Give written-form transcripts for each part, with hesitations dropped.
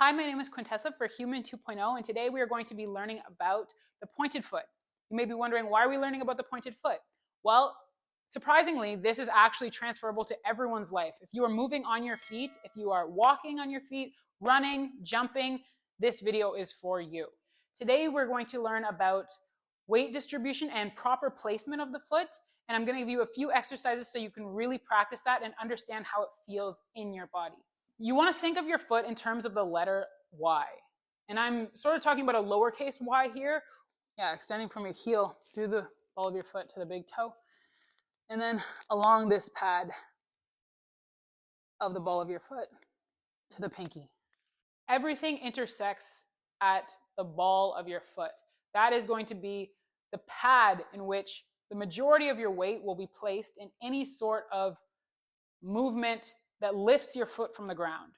Hi, my name is Quintessa for Human 2.0, and today we are going to be learning about the pointed foot. You may be wondering, why are we learning about the pointed foot? Well, surprisingly, this is actually transferable to everyone's life. If you are moving on your feet, if you are walking on your feet, running, jumping, this video is for you. Today we're going to learn about weight distribution and proper placement of the foot, and I'm going to give you a few exercises so you can really practice that and understand how it feels in your body. You want to think of your foot in terms of the letter Y. And I'm sort of talking about a lowercase y here. Yeah, extending from your heel through the ball of your foot to the big toe. And then along this pad of the ball of your foot to the pinky. Everything intersects at the ball of your foot. That is going to be the pad in which the majority of your weight will be placed in any sort of movement that lifts your foot from the ground.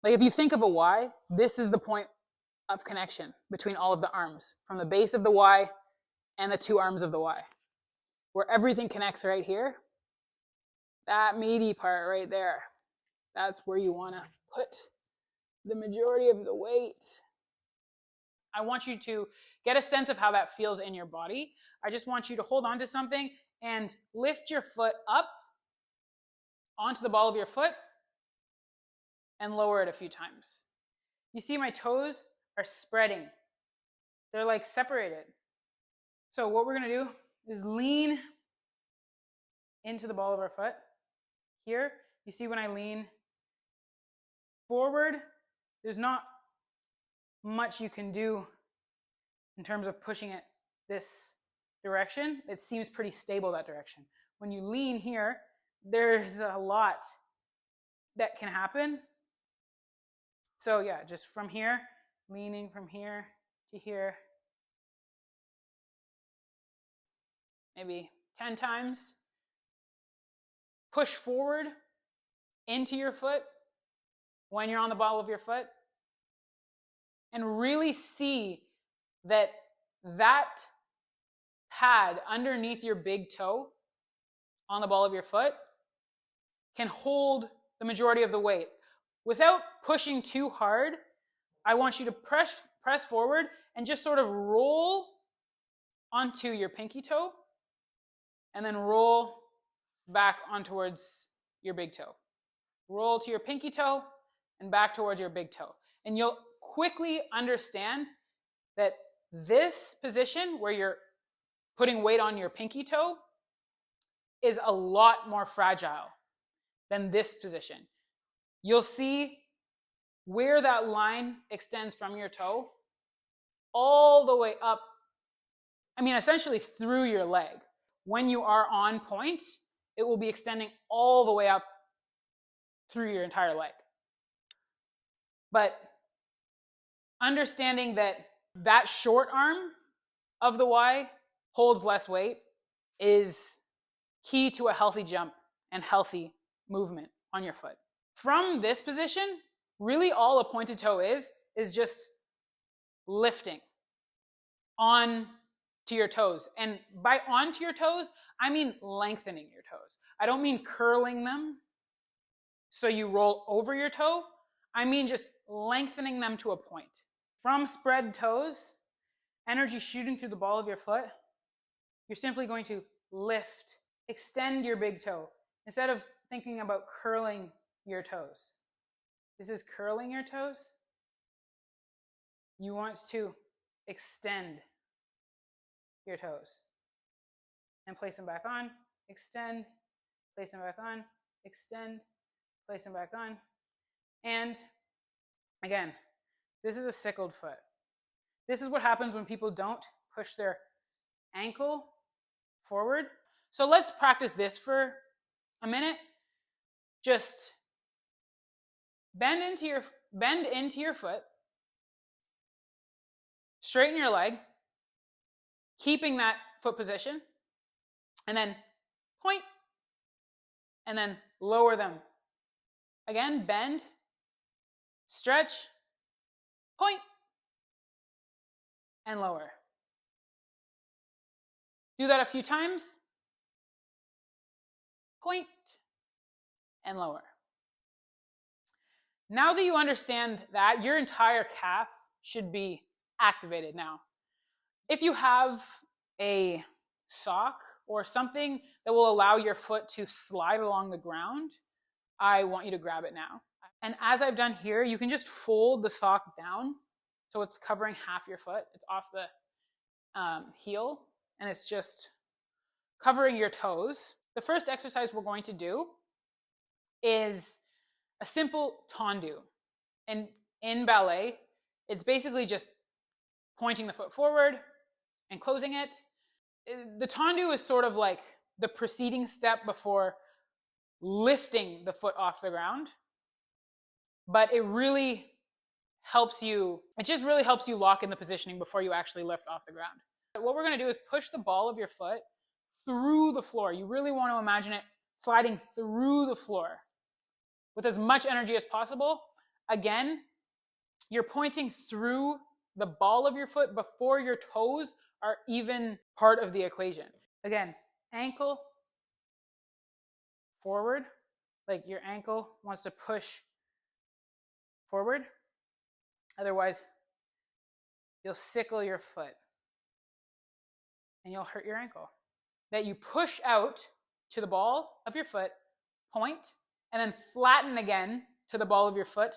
Like if you think of a Y, this is the point of connection between all of the arms, from the base of the Y and the two arms of the Y. Where everything connects right here, that meaty part right there, that's where you want to put the majority of the weight. I want you to get a sense of how that feels in your body. I just want you to hold on to something and lift your foot up onto the ball of your foot and lower it a few times. You see my toes are spreading. They're like separated. So what we're going to do is lean into the ball of our foot. Here, you see when I lean forward, there's not much you can do in terms of pushing it this direction. It seems pretty stable that direction. When you lean here, there's a lot that can happen. So yeah, just from here, leaning from here to here, maybe 10 times. Push forward into your foot when you're on the ball of your foot, and really see that that pad underneath your big toe on the ball of your foot can hold the majority of the weight. Without pushing too hard, I want you to press forward and just sort of roll onto your pinky toe and then roll back on towards your big toe. Roll to your pinky toe and back towards your big toe. And you'll quickly understand that this position where you're putting weight on your pinky toe is a lot more fragile than this position. You'll see where that line extends from your toe all the way up, essentially through your leg. When you are on point, it will be extending all the way up through your entire leg. But understanding that that short arm of the Y holds less weight is key to a healthy jump and healthy movement on your foot. From this position, really all a pointed toe is just lifting on to your toes. And by onto your toes, I mean lengthening your toes. I don't mean curling them so you roll over your toe. I mean just lengthening them to a point. From spread toes, energy shooting through the ball of your foot, you're simply going to lift, extend your big toe. Instead of thinking about curling your toes. This is curling your toes. You want to extend your toes and place them back on, extend, place them back on, extend, place them back on. And again, this is a sickled foot. This is what happens when people don't push their ankle forward. So let's practice this for a minute. Just bend into your foot, straighten your leg, keeping that foot position, and then point, and then lower them. Again, bend, stretch, point, and lower. Do that a few times. Point and lower. Now that you understand that, your entire calf should be activated now. If you have a sock or something that will allow your foot to slide along the ground, I want you to grab it now. And as I've done here, you can just fold the sock down so it's covering half your foot. It's off the heel, and it's just covering your toes. The first exercise we're going to do is a simple Tandu. And in ballet, it's basically just pointing the foot forward and closing it. The Tandu is sort of like the preceding step before lifting the foot off the ground. But it really helps you, it just really helps you lock in the positioning before you actually lift off the ground. What we're going to do is push the ball of your foot through the floor. You really want to imagine it sliding through the floor with as much energy as possible. Again, you're pointing through the ball of your foot before your toes are even part of the equation. Again, ankle forward, like your ankle wants to push forward. Otherwise, you'll sickle your foot and you'll hurt your ankle. That you push out to the ball of your foot, point, and then flatten again to the ball of your foot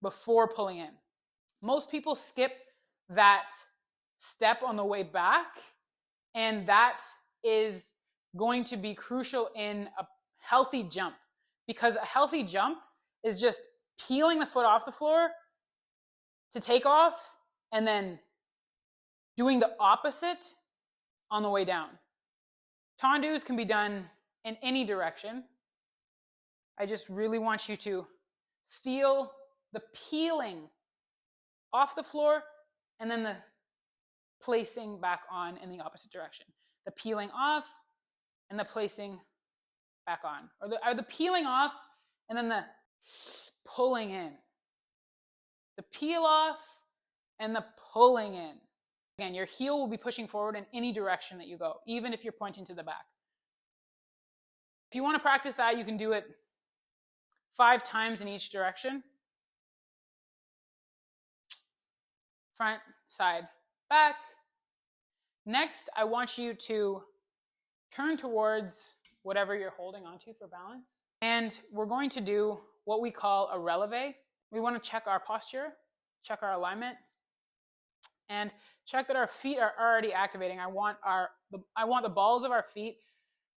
before pulling in. Most people skip that step on the way back, and that is going to be crucial in a healthy jump, because a healthy jump is just peeling the foot off the floor to take off and then doing the opposite on the way down. Tandus can be done in any direction. I just really want you to feel the peeling off the floor and then the placing back on in the opposite direction. The peeling off and the placing back on. Or the peeling off and then the pulling in. The peel off and the pulling in. Again, your heel will be pushing forward in any direction that you go, even if you're pointing to the back. If you want to practice that, you can do it 5 times in each direction. Front, side, back. Next, I want you to turn towards whatever you're holding onto for balance. And we're going to do what we call a relevate. We want to check our posture, check our alignment, and check that our feet are already activating. I want the balls of our feet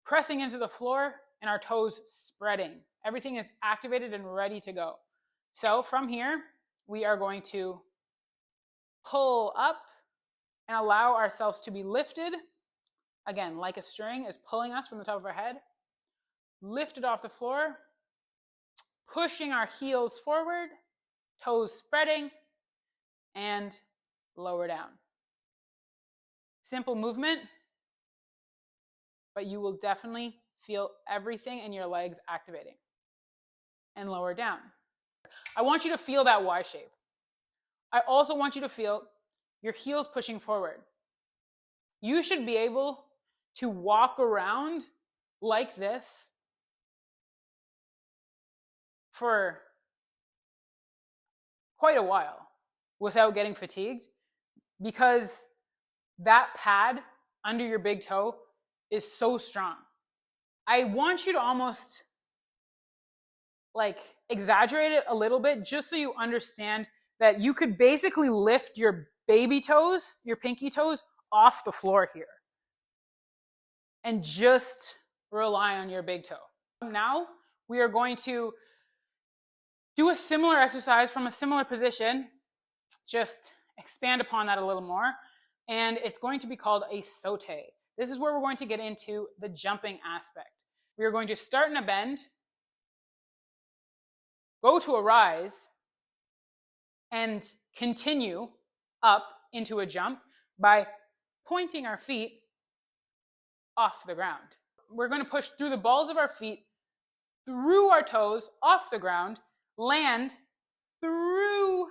pressing into the floor and our toes spreading. Everything is activated and ready to go. So from here, we are going to pull up and allow ourselves to be lifted. Again, like a string is pulling us from the top of our head. Lifted off the floor, pushing our heels forward, toes spreading, and lower down. Simple movement, but you will definitely feel everything in your legs activating. And lower down. I want you to feel that Y shape. I also want you to feel your heels pushing forward. You should be able to walk around like this for quite a while without getting fatigued, because that pad under your big toe is so strong. I want you to almost like exaggerate it a little bit just so you understand that you could basically lift your baby toes, your pinky toes, off the floor here and just rely on your big toe. Now we are going to do a similar exercise from a similar position, just expand upon that a little more, and it's going to be called a saute. This is where we're going to get into the jumping aspect. We are going to start in a bend, go to a rise, and continue up into a jump by pointing our feet off the ground. We're going to push through the balls of our feet, through our toes, off the ground, land through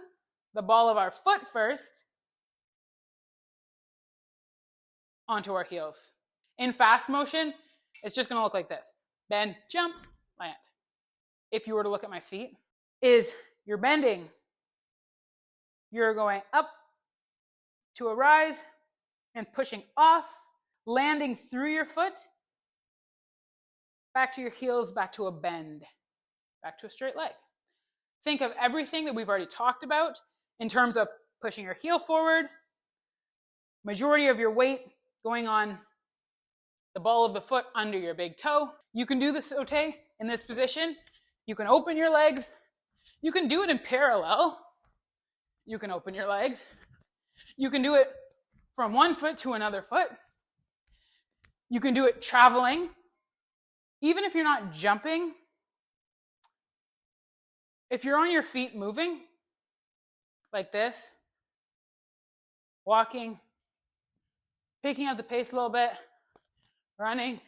the ball of our foot first, onto our heels. In fast motion, it's just going to look like this. Bend, jump, land. If you were to look at my feet, is You're bending. You're going up to a rise and pushing off, landing through your foot, back to your heels, back to a bend, back to a straight leg. Think of everything that we've already talked about in terms of pushing your heel forward, majority of your weight going on the ball of the foot under your big toe. You can do the sauté in this position. You can open your legs. You can do it in parallel. You can open your legs. You can do it from one foot to another foot. You can do it traveling. Even if you're not jumping, if you're on your feet moving, like this, walking, picking up the pace a little bit, running,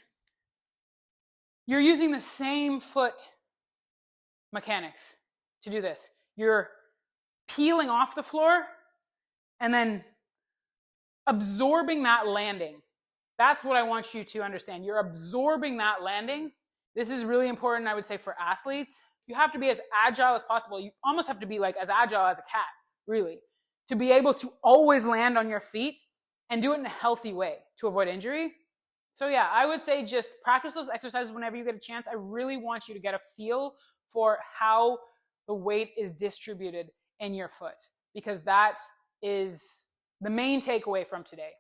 you're using the same foot mechanics to do this. You're peeling off the floor and then absorbing that landing. That's what I want you to understand. You're absorbing that landing. This is really important, I would say, for athletes. You have to be as agile as possible. You almost have to be like as agile as a cat, really, to be able to always land on your feet and do it in a healthy way to avoid injury. So yeah, I would say just practice those exercises whenever you get a chance. I really want you to get a feel for how the weight is distributed in your foot, because that is the main takeaway from today.